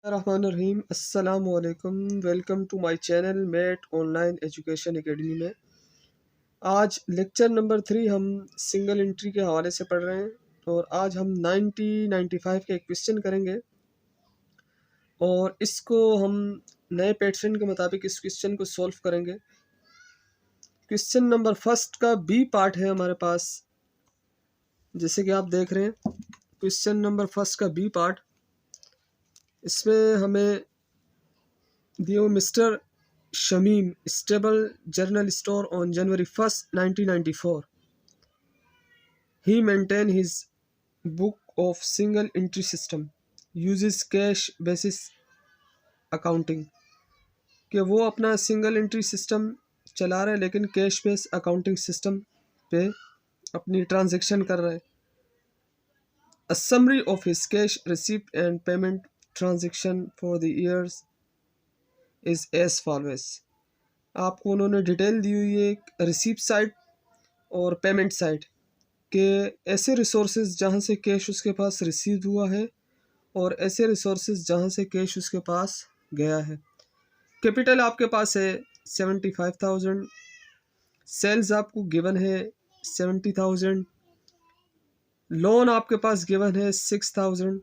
रहमानिर्रहीम अस्सलामु अलैकुम। Welcome to my channel met online education academy में आज लेक्चर नंबर 3 हम सिंगल एंट्री के हवाले से पढ़ रहे हैं और आज हम 95 के एक क्वेश्चन करेंगे और इसको हम नए पैटर्न के मुताबिक इस क्वेश्चन को सॉल्व करेंगे। क्वेश्चन नंबर फर्स्ट का बी पार्ट है हमारे पास, जैसे कि आप देख रहे हैं। क्वेश्चन नंबर फर्स्ट का बी पार्ट, इसमें हमें दियो mister Shamim stable journal store on January 1st, 1994. He maintained his book of single entry system, uses cash basis accounting। कि वो अपना सिंगल एंट्री सिस्टम चला रहे लेकिन कैश बेस अकाउंटिंग सिस्टम पे अपनी ट्रांजैक्शन कर रहे हैं। A summary of his cash receipt and payment transaction for the years is as follows। आपको उन्होंने डिटेल दी हुई है रिसीप्ट साइड और पेमेंट साइड के, ऐसे रिसोर्सेज जहाँ से कैश उसके पास रिसीव हुआ है और ऐसे रिसोर्सेज जहाँ से कैश उसके पास गया है। कैपिटल आपके पास है 75,000, सेल्स आपको गिवन है 70,000, लोन आपके पास गिवन है 6,000,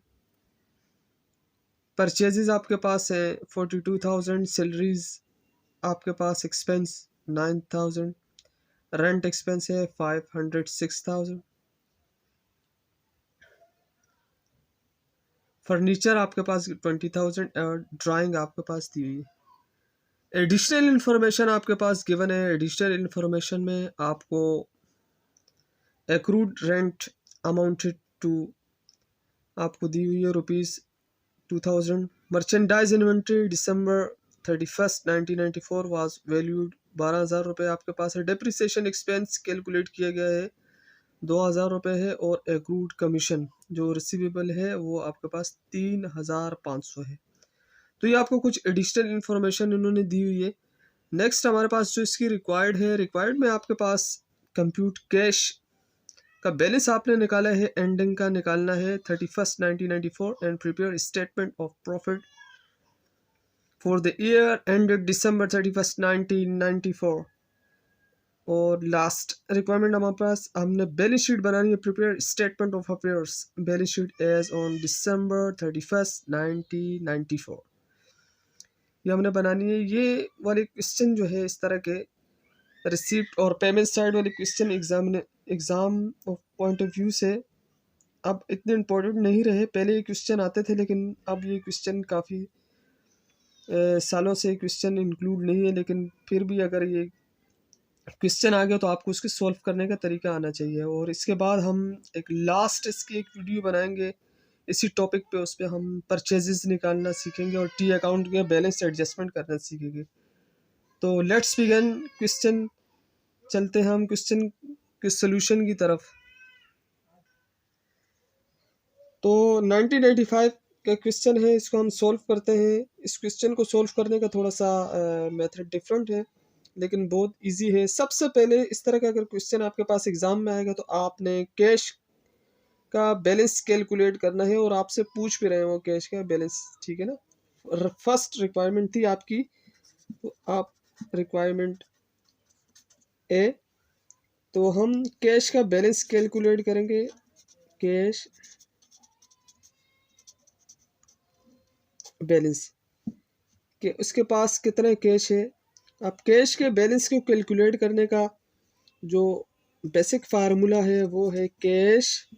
परचेजेस आपके पास है 42,000, सैलरीज आपके पास एक्सपेंस 9,000, रेंट एक्सपेंस है 506,000, फर्नीचर आपके पास 20,000 और ड्राइंग आपके पास दी हुई है। एडिशनल इन्फॉर्मेशन आपके पास गिवन है। एडिशनल इन्फॉर्मेशन में आपको एक्रूड रेंट अमाउंटेड टू आपको दी हुई है ₹2,000। Merchandise inventory December 31st, 1994 was valued 12,000 रुपये आपके पास है। डेप्रिसिएशन एक्सपेंस कैलकुलेट किया गया है 2,000 रुपये है और एक्रूड कमीशन जो रिसीवेबल है वो आपके पास 3,500 है। तो ये आपको कुछ एडिशनल इन्फॉर्मेशन इन्होंने दी हुई है। नेक्स्ट हमारे पास जो इसकी रिक्वायर्ड है, रिक्वायर्ड में आपके पास कंप्यूट कैश का बैलेंस आपने निकाला है, एंडिंग का निकालना है 31st 1994 and prepare statement of profit for the year ended December 31st 1994। और लास्ट रिक्वायरमेंट हमारे पास, हमने बैलेंस शीट बनानी है, prepare statement of affairs balance sheet as on December 31st 1994। ये हमने बनानी है। ये वाले क्वेश्चन जो है इस तरह के रिसीप्ट और पेमेंट साइड वाले question exam point of view से अब इतने इम्पोर्टेंट नहीं रहे। पहले ये क्वेश्चन आते थे लेकिन अब ये क्वेश्चन काफ़ी सालों से क्वेश्चन इंक्लूड नहीं है, लेकिन फिर भी अगर ये क्वेश्चन आ गया तो आपको उसके सॉल्व करने का तरीका आना चाहिए। और इसके बाद हम एक लास्ट इसकी एक वीडियो बनाएंगे इसी टॉपिक पे, उस पर हम परचेजेस निकालना सीखेंगे और टी अकाउंट के बैलेंस एडजस्टमेंट करना सीखेंगे। तो लेट्स बिगिन क्वेश्चन, चलते हैं हम क्वेश्चन के सोल्यूशन की तरफ। तो 1995 का क्वेश्चन है, इसको हम सॉल्व करते हैं। इस क्वेश्चन को सॉल्व करने का थोड़ा सा मेथड डिफरेंट है लेकिन बहुत इजी है। सबसे पहले इस तरह का अगर क्वेश्चन आपके पास एग्जाम में आएगा तो आपने कैश का बैलेंस कैलकुलेट करना है और आपसे पूछ भी रहे हैं वो कैश का बैलेंस, ठीक है ना। फर्स्ट रिक्वायरमेंट थी आपकी, तो आप रिक्वायरमेंट ए, तो हम कैश का बैलेंस कैलकुलेट करेंगे। कैश बैलेंस कि उसके पास कितना कैश है। अब कैश के बैलेंस को कैलकुलेट करने का जो बेसिक फार्मूला है वो है cash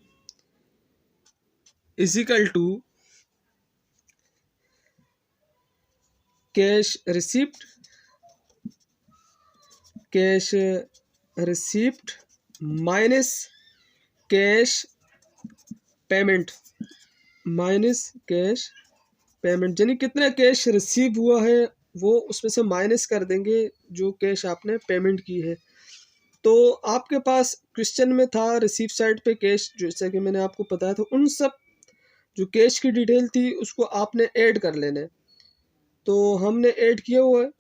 is equal to cash receipt, cash receipt minus cash payment, minus cash payment. यानी कितना कैश रिसीव हुआ है वो उसमें से माइनस कर देंगे जो कैश आपने पेमेंट की है। तो आपके पास क्वेश्चन में था रिसीव साइड पे कैश, जैसा कि मैंने आपको बताया था, उन सब जो कैश की डिटेल थी उसको आपने ऐड कर लेना है। तो हमने ऐड किया हुआ है,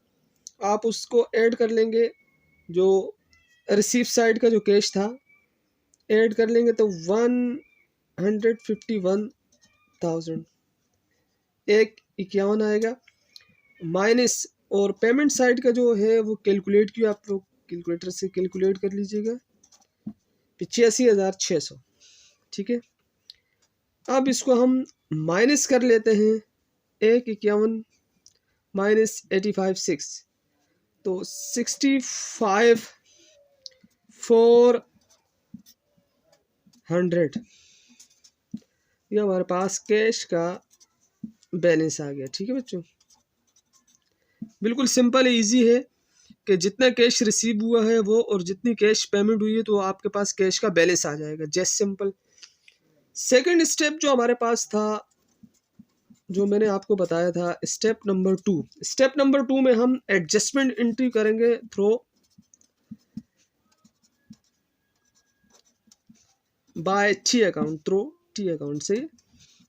आप उसको ऐड कर लेंगे। जो रिसीव साइड का जो कैश था ऐड कर लेंगे तो 151,000 एक 51 आएगा माइनस, और पेमेंट साइड का जो है वो कैलकुलेट किया, आप लोग कैलकुलेटर से कैलकुलेट कर लीजिएगा, 85,600। ठीक है, अब इसको हम माइनस कर लेते हैं, 151 माइनस 85,600, तो 65,400 ये हमारे पास कैश का बैलेंस आ गया। ठीक है बच्चों, बिल्कुल सिंपल है, इजी है कि जितना कैश रिसीव हुआ है वो और जितनी कैश पेमेंट हुई है तो आपके पास कैश का बैलेंस आ जाएगा, जस्ट सिंपल। सेकंड स्टेप जो हमारे पास था, जो मैंने आपको बताया था, स्टेप नंबर 2। स्टेप नंबर 2 में हम एडजस्टमेंट एंट्री करेंगे through by T account, through T account से,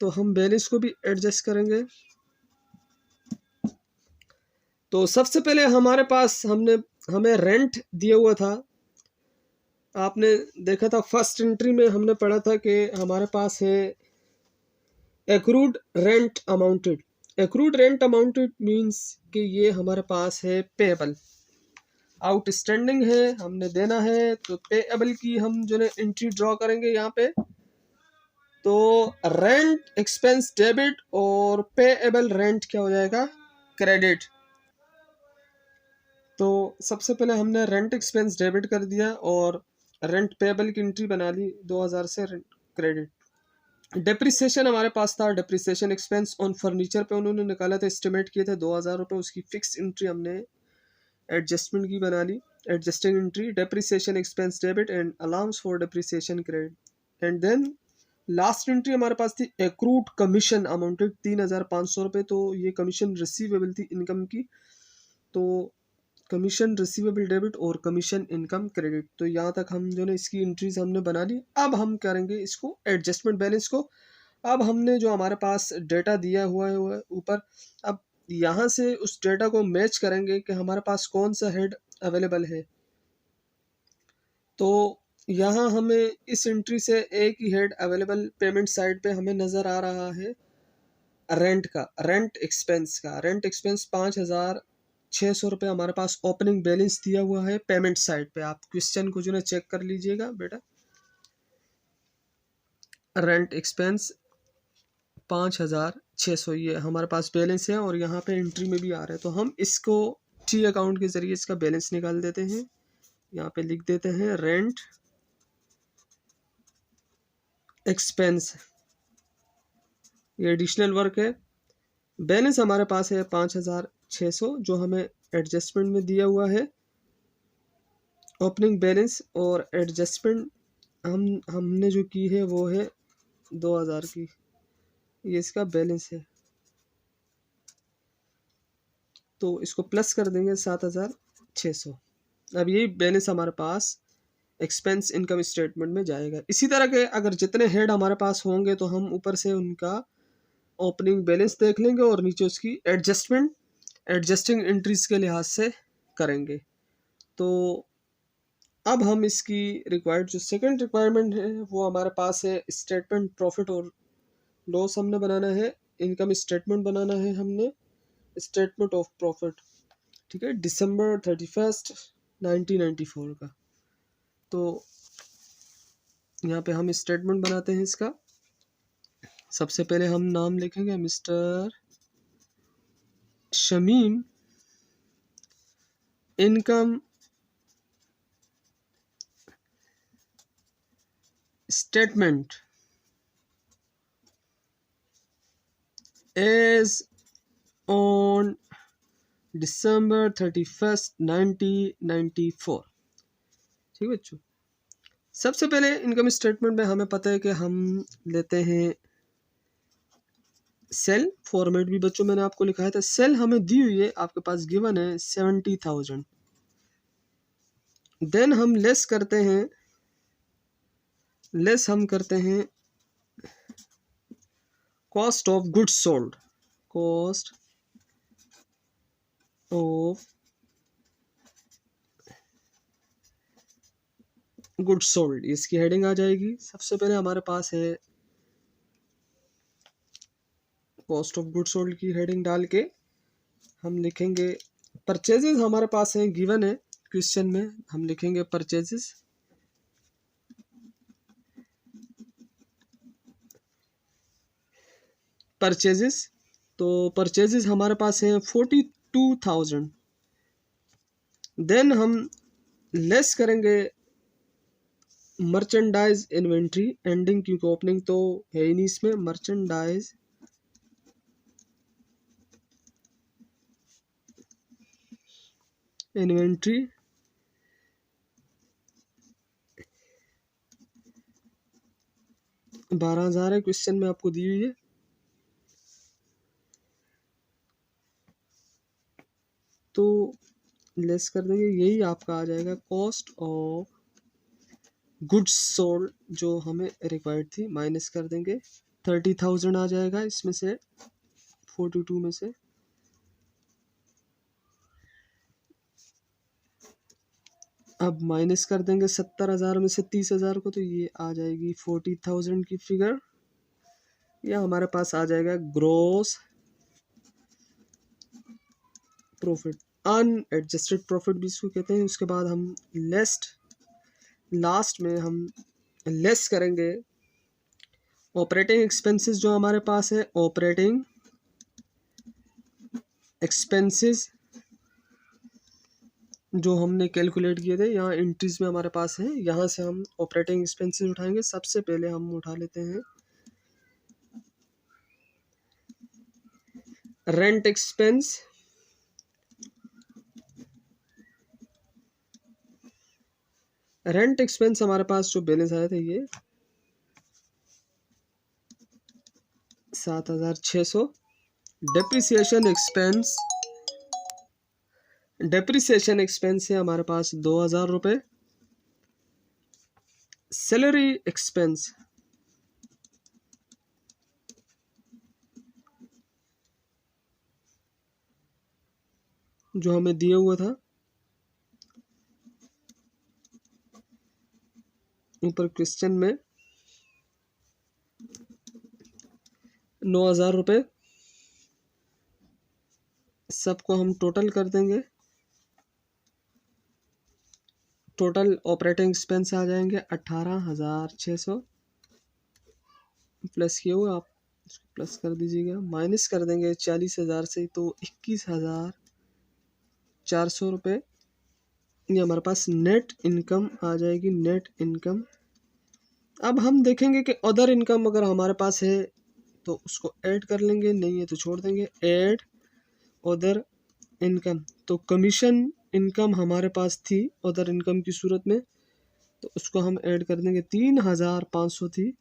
तो हम बैलेंस को भी एडजस्ट करेंगे। तो सबसे पहले हमारे पास हमें रेंट दिया हुआ था, आपने देखा था फर्स्ट एंट्री में हमने पढ़ा था कि हमारे पास है accrued rent amounted. Accrued rent amounted means कि ये हमारे पास है पेएबल, आउटस्टैंडिंग है, हमने देना है, तो पेएबल की हम जो है एंट्री ड्रॉ करेंगे यहाँ पे। तो रेंट एक्सपेंस डेबिट और पेएबल रेंट क्या हो जाएगा, क्रेडिट। तो सबसे पहले हमने रेंट एक्सपेंस डेबिट कर दिया और रेंट पेएबल की एंट्री बना ली 2000 से रेंट क्रेडिट। डेप्रिसिएशन हमारे पास था, डेप्रिसिएशन एक्सपेंस ऑन फर्नीचर पे उन्होंने निकाला था, एस्टिमेट किए थे 2000 रुपये, उसकी फिक्स एंट्री हमने एडजस्टमेंट की बना ली, adjusting entry, depreciation expense debit and allowance for depreciation credit. And then last entry हमारे पास थी एक्रूड कमीशन अमाउंटेड 3500 रुपये, तो ये कमीशन रिसीवेबल थी इनकम की, तो कमीशन रिसीवेबल डेबिट और कमीशन इनकम क्रेडिट। तो यहाँ तक हम जो है इसकी एंट्रीज हमने बना ली। अब हम करेंगे इसको एडजस्टमेंट बैलेंस को। अब हमने जो हमारे पास डेटा दिया हुआ है ऊपर, अब यहाँ से उस डेटा को मैच करेंगे कि हमारे पास कौन सा हेड अवेलेबल है। तो यहाँ हमें इस एंट्री से एक ही हेड अवेलेबल पेमेंट साइड पे हमें नज़र आ रहा है, रेंट का, रेंट एक्सपेंस का। रेंट एक्सपेंस 5,600 रुपये हमारे पास ओपनिंग बैलेंस दिया हुआ है पेमेंट साइड पे। आप क्वेश्चन को जो है चेक कर लीजिएगा बेटा, रेंट एक्सपेंस 5,600 ये हमारे पास बैलेंस है और यहाँ पे एंट्री में भी आ रहा है। तो हम इसको टी अकाउंट के ज़रिए इसका बैलेंस निकाल देते हैं। यहाँ पे लिख देते हैं रेंट एक्सपेंस, ये एडिशनल वर्क है। बैलेंस हमारे पास है 5,600 जो हमें एडजस्टमेंट में दिया हुआ है, ओपनिंग बैलेंस और एडजस्टमेंट हमने जो की है वो है 2000 की, ये इसका बैलेंस है। तो इसको प्लस कर देंगे 7,600। अब यही बैलेंस हमारे पास एक्सपेंस इनकम स्टेटमेंट में जाएगा। इसी तरह के अगर जितने हेड हमारे पास होंगे तो हम ऊपर से उनका ओपनिंग बैलेंस देख लेंगे और नीचे उसकी एडजस्टमेंट एडजस्टिंग एंट्रीज के लिहाज से करेंगे। तो अब हम इसकी रिक्वायर्ड जो सेकंड रिक्वायरमेंट है वो हमारे पास है स्टेटमेंट प्रॉफिट और लॉस हमने बनाना है, इनकम स्टेटमेंट बनाना है हमने, स्टेटमेंट ऑफ प्रॉफिट। ठीक है, December 31st 1994 का। तो यहाँ पे हम स्टेटमेंट बनाते हैं इसका। सबसे पहले हम नाम लिखेंगे Mr Shamim, income statement as on December 31st 1994। ठीक है बच्चों, सबसे पहले इनकम स्टेटमेंट में हमें पता है कि हम लेते हैं सेल फॉर्मेट, भी बच्चों मैंने आपको लिखा है था, सेल हमें दी हुई है, आपके पास गिवन है 70,000। देन हम लेस करते हैं, हम करते हैं cost of goods sold, cost of goods sold, इसकी हेडिंग आ जाएगी। सबसे पहले हमारे पास है कॉस्ट ऑफ गुड्स सोल्ड की हेडिंग डाल के हम लिखेंगे परचेजेस। हमारे पास है, गिवन है क्वेश्चन में, हम लिखेंगे परचेजेस। परचेजेस, तो परचेजेस हमारे पास है 42,000। देन हम लेस करेंगे मर्चेंडाइज इन्वेंट्री एंडिंग, क्योंकि ओपनिंग तो है ही नहीं इसमें। मर्चेंडाइज इन्वेंट्री 12,000 है, क्वेश्चन में आपको दी हुई है। तो लेस कर देंगे, यही आपका आ जाएगा कॉस्ट ऑफ गुड्स सोल्ड जो हमें रिक्वायर्ड थी, माइनस कर देंगे 30,000 आ जाएगा इसमें से, 42 में से। अब माइनस कर देंगे 70,000 में से 30,000 को, तो ये आ जाएगी 40,000 की फिगर। या हमारे पास आ जाएगा ग्रॉस प्रॉफिट, अनएडजस्टेड प्रॉफिट भी इसको कहते हैं। उसके बाद हम लास्ट में हम लेस करेंगे ऑपरेटिंग एक्सपेंसेस जो हमारे पास है। ऑपरेटिंग एक्सपेंसेस जो हमने कैलकुलेट किए थे, यहाँ एंट्रीज में हमारे पास है, यहाँ से हम ऑपरेटिंग एक्सपेंसेस उठाएंगे। सबसे पहले हम उठा लेते हैं रेंट एक्सपेंस। रेंट एक्सपेंस हमारे पास जो बैलेंस आया था ये 7,600। डेप्रिसिएशन एक्सपेंस, डेप्रिसिएशन एक्सपेंस है हमारे पास 2,000 रुपये। सैलरी एक्सपेंस जो हमें दिया हुआ था ऊपर क्वेश्चन में, 9,000 रुपये। सबको हम टोटल कर देंगे, टोटल ऑपरेटिंग एक्सपेंस आ जाएंगे 18,600 प्लस किए हुए, आप इसको प्लस कर दीजिएगा। माइनस कर देंगे 40,000 से, तो 21,400 रुपये। ये हमारे पास नेट इनकम आ जाएगी, नेट इनकम। अब हम देखेंगे कि अदर इनकम अगर हमारे पास है तो उसको ऐड कर लेंगे, नहीं है तो छोड़ देंगे। ऐड अदर इनकम, तो कमीशन इनकम हमारे पास थी अदर इनकम की सूरत में, तो उसको हम ऐड कर देंगे। 3,500 थी,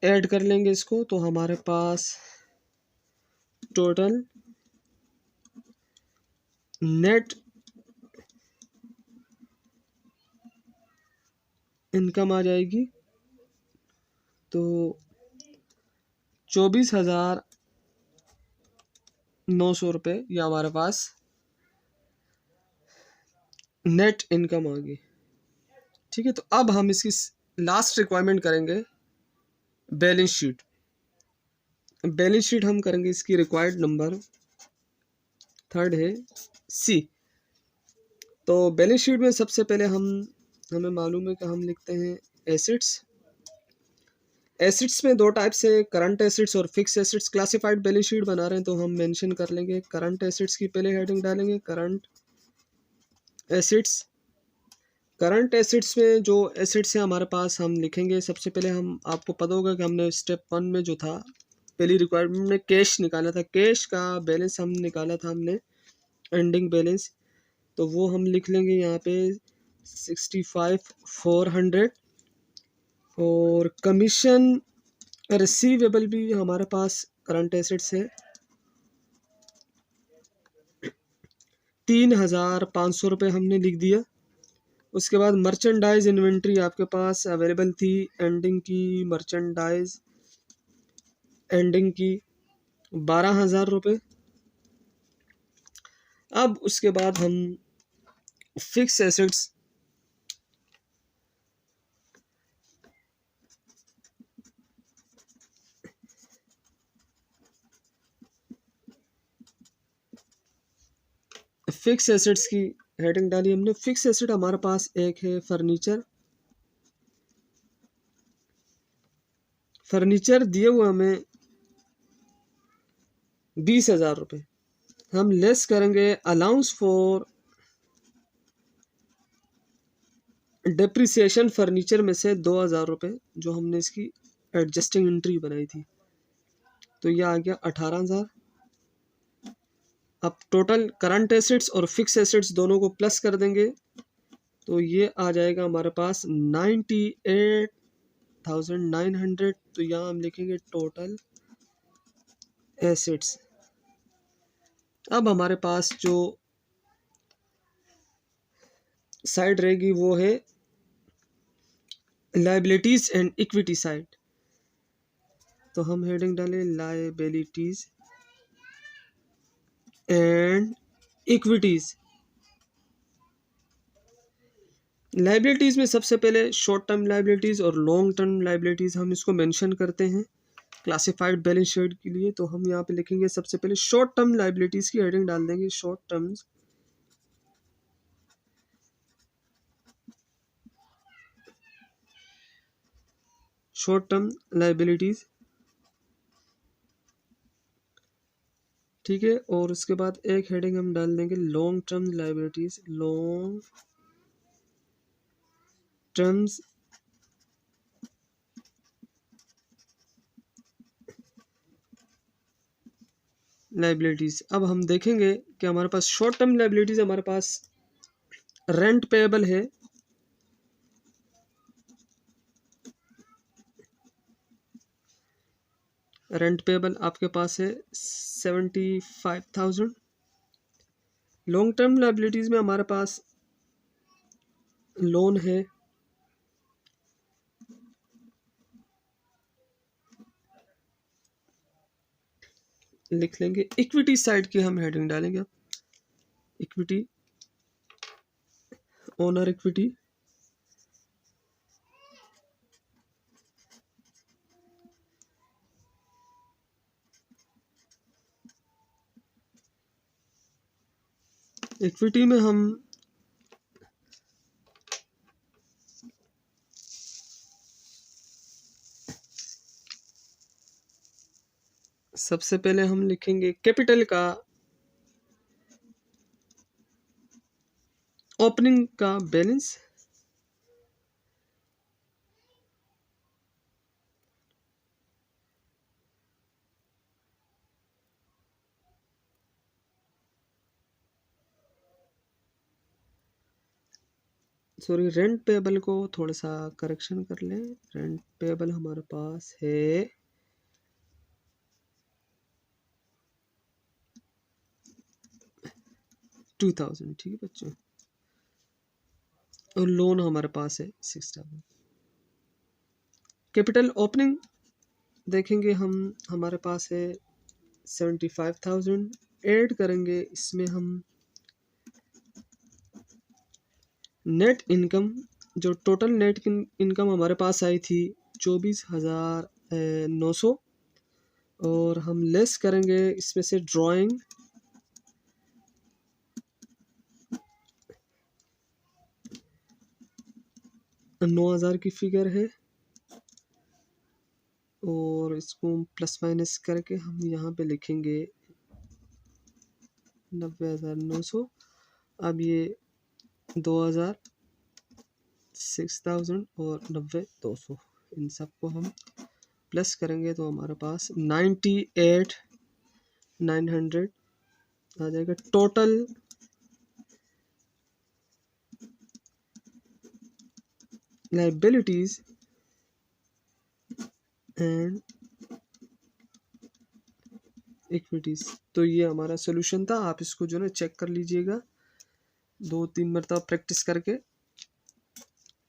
ऐड कर लेंगे इसको, तो हमारे पास टोटल नेट इनकम आ जाएगी, तो 24,900 रुपये ये हमारे पास नेट इनकम आ गई। ठीक है, तो अब हम इसकी लास्ट रिक्वायरमेंट करेंगे बैलेंस शीट। बैलेंस शीट हम करेंगे, इसकी रिक्वायर्ड नंबर 3 है सी। तो बैलेंस शीट में सबसे पहले हमें मालूम है कि हम लिखते हैं एसेट्स। एसेट्स में दो टाइप से, करंट एसेट्स और fix assets. Classified balance sheet बना रहे हैं तो हम मेंशन कर लेंगे करंट एसेट्स की पहले हेडिंग डालेंगे, करंट एसेट्स। करंट एसेट्स में जो एसेट्स हैं हमारे पास, हम लिखेंगे सबसे पहले, हम आपको पता होगा कि हमने स्टेप 1 में जो था पहली रिक्वायरमेंट में कैश निकाला था, कैश का बैलेंस हम निकाला था हमने, एंडिंग बैलेंस। तो वो हम लिख लेंगे यहाँ पे 65,400। और कमीशन रिसीवेबल भी हमारे पास करंट एसेट्स है 3,500 रुपये हमने लिख दिया। उसके बाद मर्चेंडाइज इन्वेंट्री आपके पास अवेलेबल थी, एंडिंग की मर्चेंडाइज एंडिंग की 12,000 रुपये। अब उसके बाद हम फिक्स एसेट्स, फिक्स एसेट्स की हेडिंग डाली हमने। फिक्स एसेट हमारे पास एक है फर्नीचर। फर्नीचर दिए हुए हमें 20,000 रुपये। हम लेस करेंगे अलाउंस फॉर डिप्रिसिएशन फर्नीचर में से 2,000 रुपये, जो हमने इसकी एडजस्टिंग एंट्री बनाई थी। तो ये आ गया 18,000। अब टोटल करंट एसेट्स और फिक्स एसेट्स दोनों को प्लस कर देंगे तो ये आ जाएगा हमारे पास 98,900। तो यहाँ हम लिखेंगे टोटल एसेट्स। अब हमारे पास जो साइड रहेगी वो है लायबिलिटीज एंड इक्विटी साइड। तो हम हेडिंग डालें लायबिलिटीज एंड इक्विटीज। लाइबिलिटीज में सबसे पहले शॉर्ट टर्म लाइबिलिटीज और लॉन्ग टर्म लाइबिलिटीज हम इसको मेंशन करते हैं क्लासिफाइड बैलेंस शीट के लिए। तो हम यहाँ पे लिखेंगे सबसे पहले शॉर्ट टर्म लाइबिलिटीज की हेडिंग डाल देंगे short terms. Short term liabilities, ठीक है। और उसके बाद एक हेडिंग हम डाल देंगे long term liabilities. Long terms liabilities. अब हम देखेंगे कि हमारे पास शॉर्ट टर्म लाइबिलिटीज हमारे पास रेंट पेएबल है। रेंट पेएबल आपके पास है 75,000। लॉन्ग टर्म लाइबिलिटीज में हमारे पास लोन है लिख लेंगे। इक्विटी साइड की हम हेडिंग डालेंगे इक्विटी, ओनर इक्विटी। इक्विटी में हम सबसे पहले हम लिखेंगे कैपिटल का ओपनिंग का बैलेंस। सॉरी, रेंट पेएबल को थोड़ा सा करेक्शन कर लें। रेंट पेएबल हमारे पास है 2,000, ठीक है बच्चों। और लोन हमारे पास है 6,000। कैपिटल ओपनिंग देखेंगे हम, हमारे पास है 75,000। ऐड करेंगे इसमें हम नेट इनकम। जो टोटल नेट इनकम हमारे पास आई थी 24,900। और हम लेस करेंगे इसमें से ड्राइंग 9,000 की फिगर है। और इसको प्लस माइनस करके हम यहाँ पे लिखेंगे 90,900। अब ये 2,000, 6,000 और 90,200, इन सबको हम प्लस करेंगे तो हमारे पास 98,900 आ जाएगा। Total liabilities and equities. तो ये हमारा सोल्यूशन था। आप इसको जो है चेक कर लीजिएगा 2-3 मरतबा प्रैक्टिस करके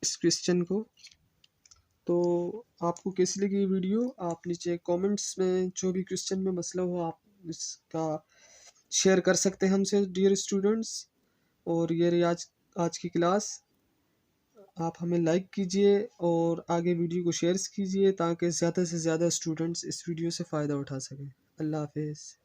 इस क्वेश्चन को। तो आपको कैसी लगी वीडियो, आप नीचे कमेंट्स में जो भी क्वेश्चन में मसला हो आप इसका शेयर कर सकते हैं हमसे डियर स्टूडेंट्स। और ये रही आज की क्लास। आप हमें लाइक कीजिए और आगे वीडियो को शेयर कीजिए ताकि ज़्यादा से ज़्यादा स्टूडेंट्स इस वीडियो से फ़ायदा उठा सकें। अल्लाह हाफिज़।